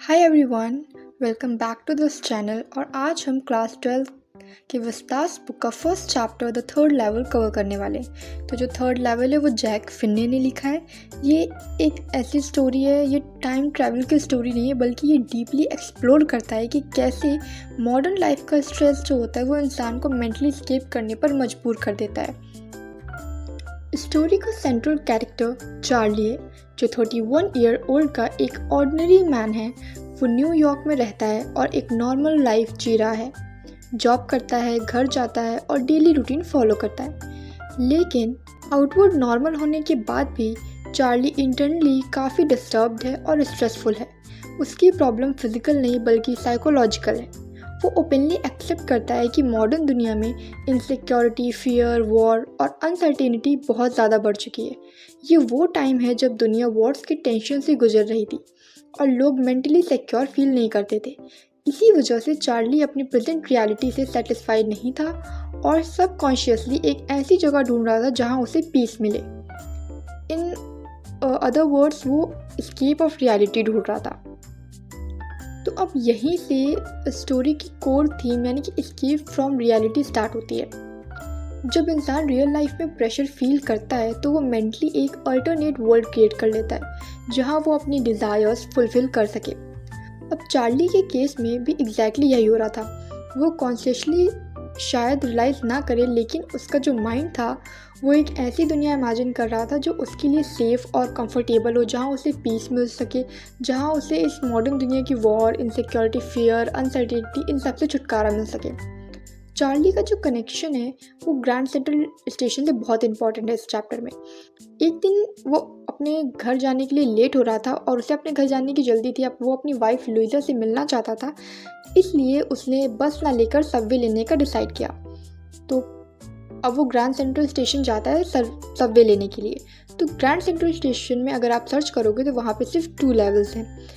Hi everyone, welcome back to this channel. और आज हम क्लास 12 के विस्तास बुक का first chapter the third level cover करने वाले हैं। तो जो थर्ड लेवल है वो जैक फिन्ने ने लिखा है। ये एक ऐसी स्टोरी है, ये टाइम ट्रैवल की स्टोरी नहीं है, बल्कि ये डीपली एक्सप्लोर करता है कि कैसे मॉडर्न लाइफ का स्ट्रेस जो होता है वो इंसान को मेंटली स्केप करने पर मजबूर कर देता है। स्टोरी का सेंट्रल कैरेक्टर चार्ली है, जो 31 ईयर ओल्ड का एक ऑर्डिनरी मैन है। वो न्यूयॉर्क में रहता है और एक नॉर्मल लाइफ जी रहा है। जॉब करता है, घर जाता है और डेली रूटीन फॉलो करता है। लेकिन आउटवर्ड नॉर्मल होने के बाद भी चार्ली इंटरनली काफ़ी डिस्टर्ब्ड है और स्ट्रेसफुल है। उसकी प्रॉब्लम फिजिकल नहीं बल्कि साइकोलॉजिकल है। वो ओपनली एक्सेप्ट करता है कि मॉडर्न दुनिया में इनसिक्योरिटी, फियर, वॉर और अनसर्टेनिटी बहुत ज़्यादा बढ़ चुकी है। ये वो टाइम है जब दुनिया वॉर्स के टेंशन से गुजर रही थी और लोग मेंटली सिक्योर फील नहीं करते थे। इसी वजह से चार्ली अपनी प्रेजेंट रियलिटी से सेटिस्फाइड नहीं था और सबकॉन्शियसली एक ऐसी जगह ढूंढ रहा था जहाँ उसे पीस मिले। इन अदर वर्ड्स, वो एस्केप ऑफ रियलिटी ढूंढ रहा था। तो अब यहीं से स्टोरी की कोर थीम यानी कि एस्केप फ्रॉम रियलिटी स्टार्ट होती है। जब इंसान रियल लाइफ में प्रेशर फील करता है तो वो मेंटली एक अल्टरनेट वर्ल्ड क्रिएट कर लेता है जहां वो अपनी डिज़ायर्स फुलफिल कर सके। अब चार्ली के केस में भी एग्जैक्टली यही हो रहा था। वो कॉन्शियसली शायद रियलाइज़ ना करे, लेकिन उसका जो माइंड था वो एक ऐसी दुनिया इमेजिन कर रहा था जो उसके लिए सेफ़ और कंफर्टेबल हो, जहाँ उसे पीस मिल सके, जहाँ उसे इस मॉडर्न दुनिया की वॉर, इनसिक्योरिटी, फियर, अनसर्टेनिटी, इन सब से छुटकारा मिल सके। चार्ली का जो कनेक्शन है वो ग्रैंड सेंट्रल स्टेशन से बहुत इंपॉर्टेंट है इस चैप्टर में। एक दिन वो अपने घर जाने के लिए लेट हो रहा था और उसे अपने घर जाने की जल्दी थी। अब वो अपनी वाइफ लुइजा से मिलना चाहता था, इसलिए उसने बस ना लेकर सबवे लेने का डिसाइड किया। तो अब वो ग्रैंड सेंट्रल स्टेशन जाता है सबवे लेने के लिए। तो ग्रैंड सेंट्रल स्टेशन में अगर आप सर्च करोगे तो वहाँ पे सिर्फ 2 लेवल्स हैं।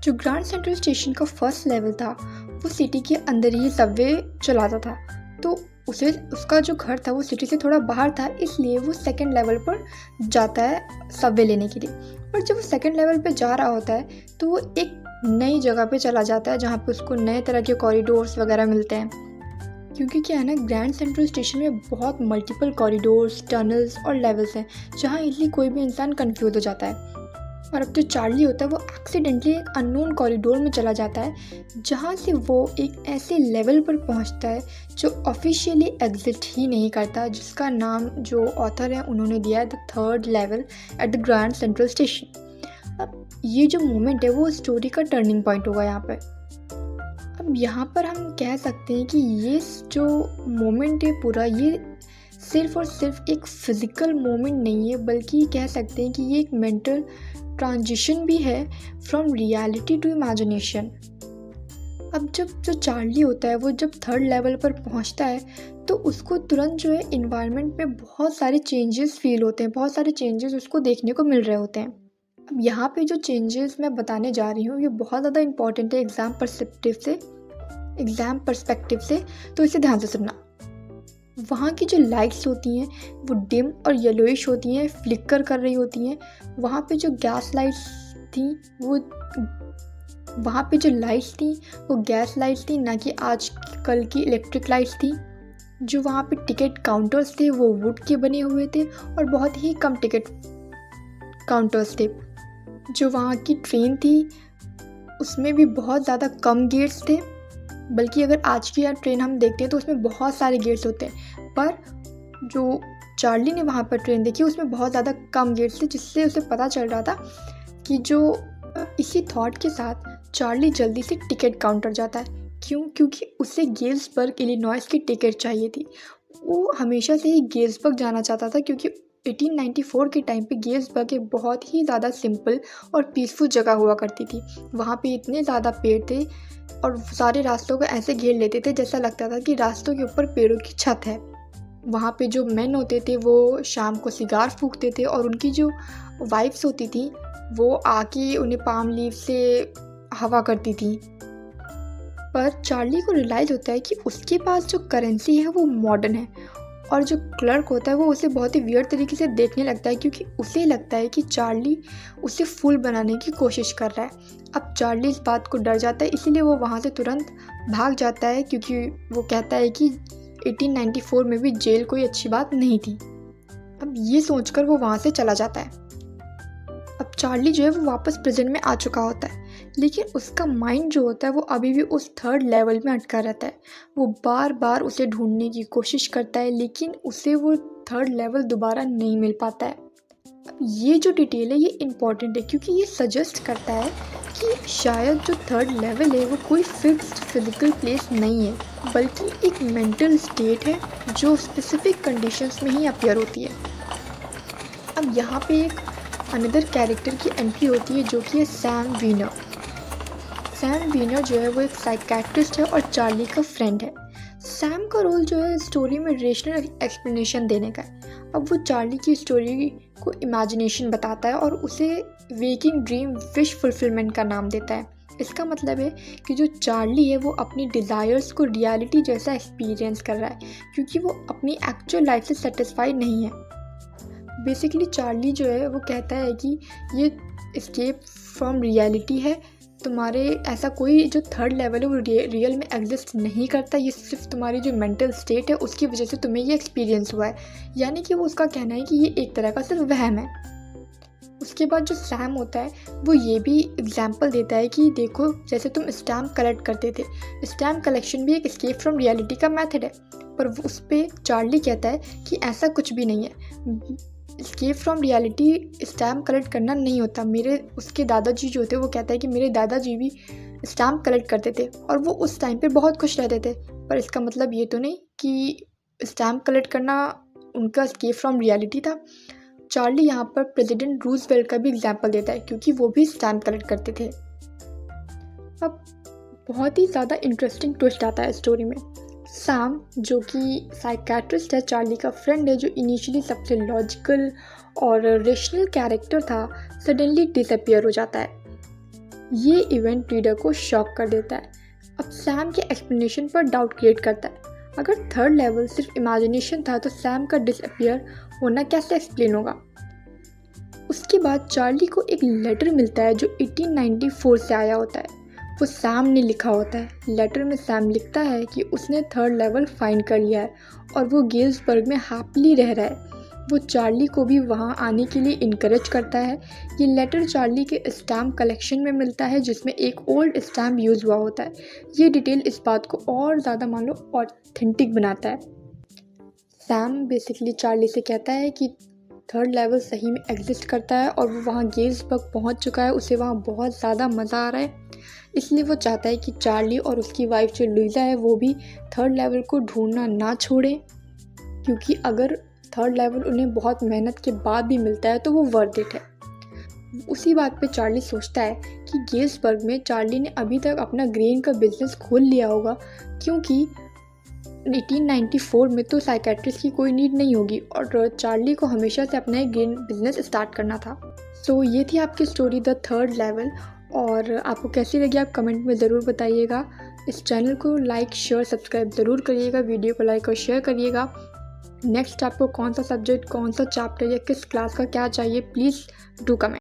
जो ग्रैंड सेंट्रल स्टेशन का फर्स्ट लेवल था वो सिटी के अंदर ही सबवे चलाता था। तो उसका जो घर था वो सिटी से थोड़ा बाहर था, इसलिए वो सेकंड लेवल पर जाता है सबवे लेने के लिए। और जब वो सेकंड लेवल पे जा रहा होता है तो वो एक नई जगह पे चला जाता है जहाँ पे उसको नए तरह के कॉरिडोर्स वगैरह मिलते हैं। क्योंकि क्या है ना, ग्रैंड सेंट्रल स्टेशन में बहुत मल्टीपल कॉरिडोर्स, टनल्स और लेवल्स हैं जहाँ इजीली कोई भी इंसान कंफ्यूज हो जाता है। और अब जो चार्ली होता है वो एक्सीडेंटली एक अननोन कॉरिडोर में चला जाता है जहाँ से वो एक ऐसे लेवल पर पहुँचता है जो ऑफिशियली एग्जिस्ट ही नहीं करता, जिसका नाम जो ऑथर है उन्होंने दिया है the third level at the grand central station. अब ये जो मोमेंट है वो स्टोरी का टर्निंग पॉइंट होगा यहाँ पर। अब यहाँ पर हम कह सकते हैं कि ये जो मोमेंट है पूरा, ये सिर्फ और सिर्फ एक फिज़िकल मोमेंट नहीं है, बल्कि कह सकते हैं कि ये एक मेंटल ट्रांजिशन भी है फ्रॉम रियलिटी टू इमेजिनेशन। अब जब जो चार्ली होता है वो जब थर्ड लेवल पर पहुंचता है तो उसको तुरंत जो है इन्वायरमेंट में बहुत सारे चेंजेस फील होते हैं, बहुत सारे चेंजेस उसको देखने को मिल रहे होते हैं। अब यहाँ पे जो चेंजेस मैं बताने जा रही हूँ ये बहुत ज़्यादा इंपॉर्टेंट है एग्ज़ाम पर्सपेक्टिव से, तो इसे ध्यान से सुनना। वहाँ की जो लाइट्स होती हैं वो डिम और येलोइश होती हैं, फ्लिकर कर रही होती हैं। वहाँ पे जो गैस लाइट्स थी वो गैस लाइट्स थी, ना कि आजकल की इलेक्ट्रिक लाइट्स थी। जो वहाँ पे टिकट काउंटर्स थे वो वुड के बने हुए थे और बहुत ही कम टिकट काउंटर्स थे। जो वहाँ की ट्रेन थी उसमें भी बहुत ज़्यादा कम गेट्स थे, बल्कि अगर आज की ट्रेन हम देखते हैं तो उसमें बहुत सारे गेट्स होते हैं, पर जो चार्ली ने वहाँ पर ट्रेन देखी उसमें बहुत ज़्यादा कम गेट्स थे, जिससे उसे पता चल रहा था कि इसी थॉट के साथ चार्ली जल्दी से टिकट काउंटर जाता है। क्योंकि उसे गेल्सबर्ग इलिनॉइस की टिकट चाहिए थी। वो हमेशा से ही गेल्सबर्ग जाना चाहता था क्योंकि 1894 के टाइम पे गेल्सबर्ग एक बहुत ही ज़्यादा सिंपल और पीसफुल जगह हुआ करती थी। वहाँ पे इतने ज़्यादा पेड़ थे और सारे रास्तों को ऐसे घेर लेते थे जैसा लगता था कि रास्तों के ऊपर पेड़ों की छत है। वहाँ पे जो मेन होते थे वो शाम को सिगार फूंकते थे और उनकी जो वाइफ्स होती थी वो आके उन्हें पाम लीव से हवा करती थी। पर चार्ली को रियलाइज़ होता है कि उसके पास जो करेंसी है वो मॉडर्न है और जो क्लर्क होता है वो उसे बहुत ही वियर्ड तरीके से देखने लगता है, क्योंकि उसे लगता है कि चार्ली उसे फूल बनाने की कोशिश कर रहा है। अब चार्ली इस बात को डर जाता है, इसीलिए वो वहाँ से तुरंत भाग जाता है, क्योंकि वो कहता है कि 1894 में भी जेल कोई अच्छी बात नहीं थी। अब ये सोचकर वो वहाँ से चला जाता है। अब चार्ली जो है वो वापस प्रेजेंट में आ चुका होता है, लेकिन उसका माइंड जो होता है वो अभी भी उस थर्ड लेवल में अटका रहता है। वो बार बार उसे ढूंढने की कोशिश करता है, लेकिन उसे वो थर्ड लेवल दोबारा नहीं मिल पाता है। अब ये जो डिटेल है ये इम्पॉर्टेंट है, क्योंकि ये सजेस्ट करता है कि शायद जो थर्ड लेवल है वो कोई फिक्स्ड फिजिकल प्लेस नहीं है, बल्कि एक मेंटल स्टेट है जो स्पेसिफिक कंडीशंस में ही अपीयर होती है। अब यहाँ पे एक अनदर कैरेक्टर की एंट्री होती है, जो कि है सैम वीनर। सैम वीनर जो है वो एक साइकेट्रिस्ट है और चार्ली का फ्रेंड है। सैम का रोल जो है स्टोरी में रेशनल एक्सप्लेनेशन देने का है। अब वो चार्ली की स्टोरी को इमेजिनेशन बताता है और उसे वेकिंग ड्रीम विश फुलफिलमेंट का नाम देता है। इसका मतलब है कि जो चार्ली है वो अपनी डिज़ायर्स को रियलिटी जैसा एक्सपीरियंस कर रहा है, क्योंकि वो अपनी एक्चुअल लाइफ से सेटिस्फाइड नहीं है। बेसिकली चार्ली जो है वो कहता है कि ये एस्केप फ्रॉम रियलिटी है, तुम्हारे ऐसा कोई जो थर्ड लेवल है वो रियल में एग्जिस्ट नहीं करता, ये सिर्फ तुम्हारी जो मेंटल स्टेट है उसकी वजह से तुम्हें ये एक्सपीरियंस हुआ है। यानी कि वो उसका कहना है कि ये एक तरह का सिर्फ वहम है। उसके बाद जो सैम होता है वो ये भी एग्जाम्पल देता है कि देखो, जैसे तुम स्टैम्प कलेक्ट करते थे, स्टैम्प कलेक्शन भी एक एस्केप फ्रॉम रियलिटी का मेथड है। पर उस पर चार्ली कहता है कि ऐसा कुछ भी नहीं है, escape from reality stamp collect करना नहीं होता। उसके दादाजी जो थे वो कहता है कि मेरे दादाजी भी स्टैम्प कलेक्ट करते थे और वो उस टाइम पे बहुत खुश रहते थे, पर इसका मतलब ये तो नहीं कि स्टैम्प कलेक्ट करना उनका एस्केप फ्रॉम रियलिटी था। चार्ली यहाँ पर प्रेसिडेंट रूजवेल्ट का भी एग्जाम्पल देता है, क्योंकि वो भी स्टैम्प कलेक्ट करते थे। अब बहुत ही ज़्यादा इंटरेस्टिंग ट्विस्ट आता है स्टोरी में। सैम जो कि साइकेट्रिस्ट है, चार्ली का फ्रेंड है, जो इनिशियली सबसे लॉजिकल और रेशनल कैरेक्टर था, सडनली डिसअपियर हो जाता है। ये इवेंट रीडर को शॉक कर देता है। अब सैम के एक्सप्लेनेशन पर डाउट क्रिएट करता है। अगर थर्ड लेवल सिर्फ इमेजिनेशन था तो सैम का डिसअपियर होना कैसे एक्सप्लेन होगा। उसके बाद चार्ली को एक लेटर मिलता है जो 1894 से आया होता है। वो सैम ने लिखा होता है। लेटर में सैम लिखता है कि उसने थर्ड लेवल फाइंड कर लिया है और वो गेल्सबर्ग में हैप्पीली रह रहा है। वो चार्ली को भी वहाँ आने के लिए इनकरेज करता है। ये लेटर चार्ली के स्टैम्प कलेक्शन में मिलता है, जिसमें एक ओल्ड स्टैम्प यूज़ हुआ होता है। ये डिटेल इस बात को और ज़्यादा मान लो ऑथेंटिक बनाता है। सैम बेसिकली चार्ली से कहता है कि थर्ड लेवल सही में एग्जिस्ट करता है और वो वहाँ गेल्सबर्ग पहुँच चुका है, उसे वहाँ बहुत ज़्यादा मज़ा आ रहा है। इसलिए वो चाहता है कि चार्ली और उसकी वाइफ जो लुइजा है वो भी थर्ड लेवल को ढूंढना ना छोड़े, क्योंकि अगर थर्ड लेवल उन्हें बहुत मेहनत के बाद भी मिलता है तो वो वर्थ इट है। उसी बात पे चार्ली सोचता है कि गेल्सबर्ग में चार्ली ने अभी तक अपना ग्रेन का बिजनेस खोल लिया होगा, क्योंकि 1894 में तो साइकेट्रिस्ट की कोई नीड नहीं होगी और चार्ली को हमेशा से अपना ग्रेन बिजनेस स्टार्ट करना था। सो ये थी आपकी स्टोरी द थर्ड लेवल, और आपको कैसी लगी आप कमेंट में ज़रूर बताइएगा। इस चैनल को लाइक शेयर सब्सक्राइब ज़रूर करिएगा, वीडियो को लाइक और शेयर करिएगा। नेक्स्ट आपको कौन सा सब्जेक्ट, कौन सा चैप्टर या किस क्लास का क्या चाहिए, प्लीज़ डू कमेंट।